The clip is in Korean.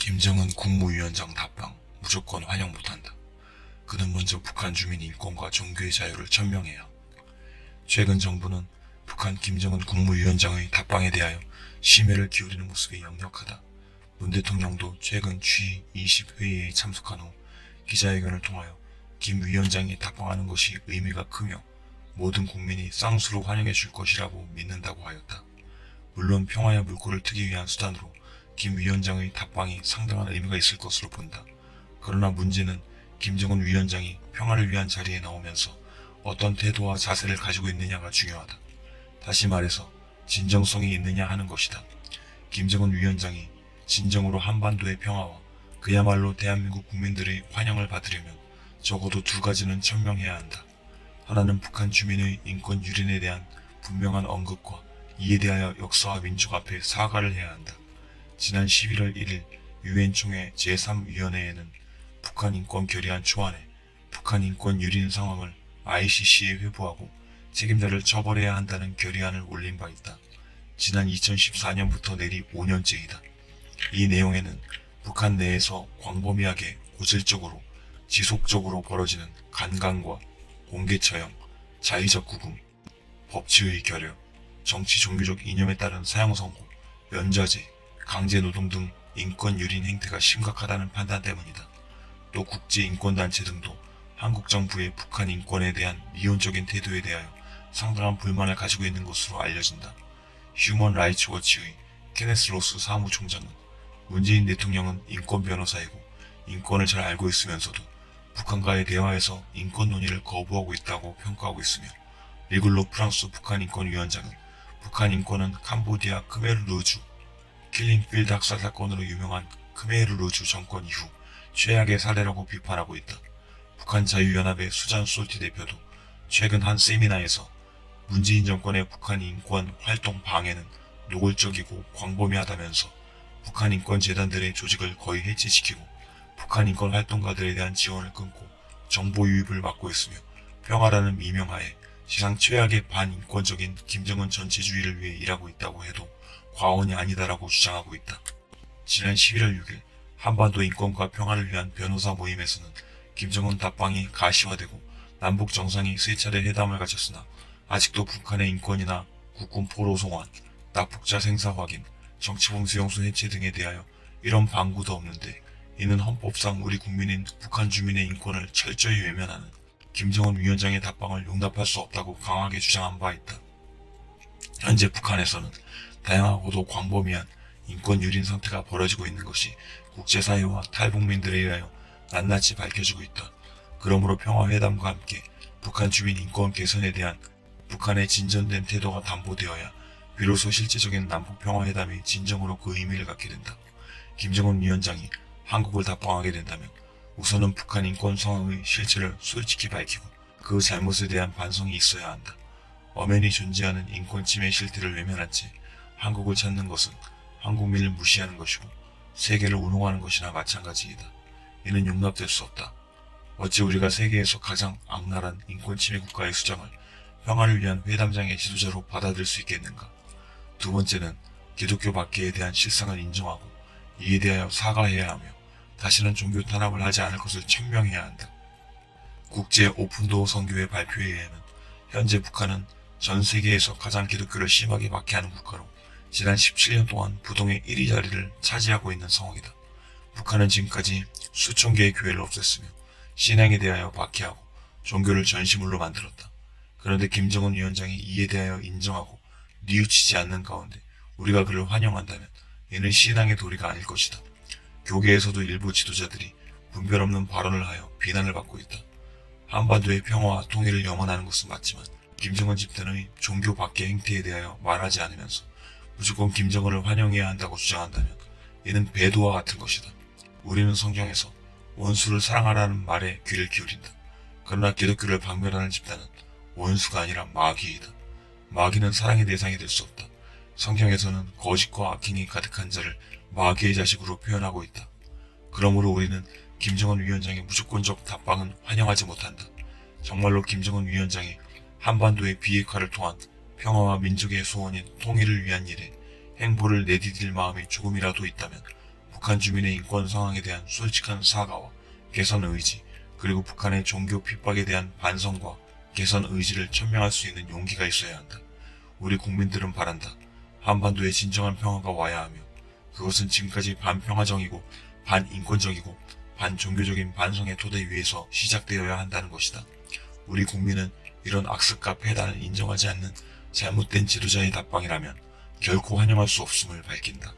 김정은 국무위원장 답방 무조건 환영 못한다. 그는 먼저 북한 주민 인권과 종교의 자유를 천명해야. 최근 정부는 북한 김정은 국무위원장의 답방에 대하여 심혈을 기울이는 모습이 역력하다. 문 대통령도 최근 G20 회의에 참석한 후 기자회견을 통하여 김 위원장이 답방하는 것이 의미가 크며 모든 국민이 쌍수로 환영해 줄 것이라고 믿는다고 하였다. 물론 평화의 물꼬를 트기 위한 수단으로 김 위원장의 답방이 상당한 의미가 있을 것으로 본다. 그러나 문제는 김정은 위원장이 평화를 위한 자리에 나오면서 어떤 태도와 자세를 가지고 있느냐가 중요하다. 다시 말해서 진정성이 있느냐 하는 것이다. 김정은 위원장이 진정으로 한반도의 평화와 그야말로 대한민국 국민들의 환영을 받으려면 적어도 두 가지는 천명해야 한다. 하나는 북한 주민의 인권 유린에 대한 분명한 언급과 이에 대하여 역사와 민족 앞에 사과를 해야 한다. 지난 11월 1일 유엔 총회 제3위원회에는 북한 인권 결의안 초안에 북한 인권 유린 상황을 ICC에 회부하고 책임자를 처벌해야 한다는 결의안을 올린 바 있다. 지난 2014년부터 내리 5년째이다. 이 내용에는 북한 내에서 광범위하게 고질적으로 지속적으로 벌어지는 간강과 공개 처형, 자의적 구금, 법치의 결여, 정치 종교적 이념에 따른 사형 선고, 면좌제, 강제노동 등 인권 유린 행태가 심각하다는 판단 때문이다. 또 국제인권단체 등도 한국 정부의 북한 인권에 대한 미온적인 태도에 대하여 상당한 불만을 가지고 있는 것으로 알려진다. 휴먼 라이츠 워치의 케네스 로스 사무총장은 문재인 대통령은 인권 변호사이고 인권을 잘 알고 있으면서도 북한과의 대화에서 인권 논의를 거부하고 있다고 평가하고 있으며, 리굴로 프랑스 북한인권위원장은 북한 인권은 캄보디아 크메르루주 킬링필드 학살 사건으로 유명한 크메르루주 정권 이후 최악의 사례라고 비판하고 있다. 북한 자유연합의 수잔 솔티 대표도 최근 한 세미나에서 문재인 정권의 북한 인권 활동 방해는 노골적이고 광범위하다면서 북한 인권 재단들의 조직을 거의 해체시키고 북한 인권 활동가들에 대한 지원을 끊고 정보 유입을 막고 있으며 평화라는 미명하에 시상 최악의 반인권적인 김정은 전체주의를 위해 일하고 있다고 해도 과언이 아니다라고 주장하고 있다. 지난 11월 6일 한반도 인권과 평화를 위한 변호사 모임에서는 김정은 답방이 가시화되고 남북 정상이 세 차례 회담을 가졌으나 아직도 북한의 인권이나 국군 포로 송환, 납북자 생사 확인, 정치범 수용소 해체 등에 대하여 이런 방구도 없는데, 이는 헌법상 우리 국민인 북한 주민의 인권을 철저히 외면하는 김정은 위원장의 답방을 용납할 수 없다고 강하게 주장한 바 있다. 현재 북한에서는 다양하고도 광범위한 인권 유린 상태가 벌어지고 있는 것이 국제사회와 탈북민들에 의하여 낱낱이 밝혀지고 있다. 그러므로 평화회담과 함께 북한 주민 인권 개선에 대한 북한의 진전된 태도가 담보되어야 비로소 실제적인 남북평화회담이 진정으로 그 의미를 갖게 된다. 김정은 위원장이 한국을 답방하게 된다면 우선은 북한 인권 상황의 실체를 솔직히 밝히고 그 잘못에 대한 반성이 있어야 한다. 엄연히 존재하는 인권 침해 실태를 외면한 채 한국을 찾는 것은 한국민을 무시하는 것이고 세계를 운용하는 것이나 마찬가지이다. 이는 용납될 수 없다. 어찌 우리가 세계에서 가장 악랄한 인권 침해 국가의 수장을 평화를 위한 회담장의 지도자로 받아들일 수 있겠는가? 두 번째는 기독교 박해에 대한 실상을 인정하고 이에 대하여 사과해야 하며 다시는 종교 탄압을 하지 않을 것을 천명해야 한다. 국제 오픈도어 선교회 발표에 의하면 현재 북한은 전 세계에서 가장 기독교를 심하게 박해하는 국가로 지난 17년 동안 부동의 1위 자리를 차지하고 있는 상황이다. 북한은 지금까지 수천 개의 교회를 없앴으며 신앙에 대하여 박해하고 종교를 전시물로 만들었다. 그런데 김정은 위원장이 이에 대하여 인정하고 뉘우치지 않는 가운데 우리가 그를 환영한다면 이는 신앙의 도리가 아닐 것이다. 교계에서도 일부 지도자들이 분별 없는 발언을 하여 비난을 받고 있다. 한반도의 평화와 통일을 염원하는 것은 맞지만 김정은 집단의 종교 박해 행태에 대하여 말하지 않으면서 무조건 김정은을 환영해야 한다고 주장한다면 이는 배도와 같은 것이다. 우리는 성경에서 원수를 사랑하라는 말에 귀를 기울인다. 그러나 기독교를 박멸하는 집단은 원수가 아니라 마귀이다. 마귀는 사랑의 대상이 될 수 없다. 성경에서는 거짓과 악행이 가득한 자를 마귀의 자식으로 표현하고 있다. 그러므로 우리는 김정은 위원장의 무조건적 답방은 환영하지 못한다. 정말로 김정은 위원장이 한반도의 비핵화를 통한 평화와 민족의 소원인 통일을 위한 일에 행보를 내디딜 마음이 조금이라도 있다면 북한 주민의 인권 상황에 대한 솔직한 사과와 개선 의지, 그리고 북한의 종교 핍박에 대한 반성과 개선 의지를 천명할 수 있는 용기가 있어야 한다. 우리 국민들은 바란다. 한반도에 진정한 평화가 와야 하며 그것은 지금까지 반평화적이고 반인권적이고 반종교적인 반성의 토대 위에서 시작되어야 한다는 것이다. 우리 국민은 이런 악습과 폐단을 인정하지 않는 잘못된 지도자의 답방이라면 결코 환영할 수 없음을 밝힌다.